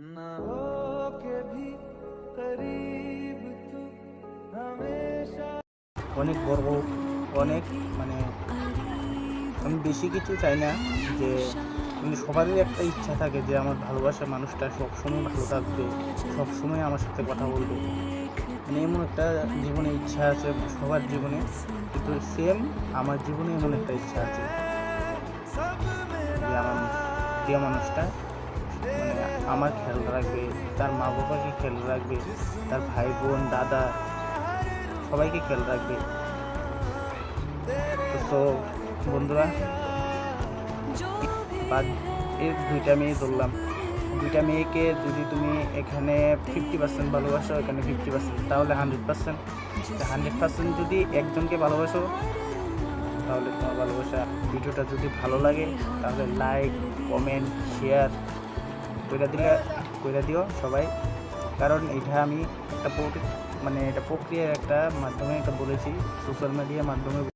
ना हो के भी करीब तू हमेशा। অনেক বড়, অনেক মানে আমি বেশি কিছু চাই না, যে মানে সবারই একটা ইচ্ছা থাকে যে আমার ভালোবাসার মানুষটা সবসময় ভালো থাকবে, সবসময় আমার সাথে কথা বলবে। মানে এমন একটা জীবনে ইচ্ছা আছে সবার জীবনে, কিন্তু সেম আমার জীবনে এমন একটা ইচ্ছা আছে যে আমার প্রিয় মানুষটা মানে আমার খেয়াল রাখবে, তার মা বাবাকে খেয়াল রাখবে, তার ভাই বোন দাদা সবাইকে খেয়াল রাখবে। তো বন্ধুরা, বাদ এর দুইটা মেয়ে ধরলাম, দুইটা মেয়েকে যদি তুমি এখানে 50% ভালোবাসো, এখানে 50%, তাহলে 100%। 100% যদি একজনকে ভালোবাসো তাহলে তোমার ভালোবাসা। ভিডিওটা যদি ভালো লাগে তাহলে লাইক কমেন্ট শেয়ার কইরা দিও সবাই, কারণ এটা আমি একটা মানে এটা প্রক্রিয়ার একটা মাধ্যমে এটা বলেছি, সোশ্যাল মিডিয়ার মাধ্যমে।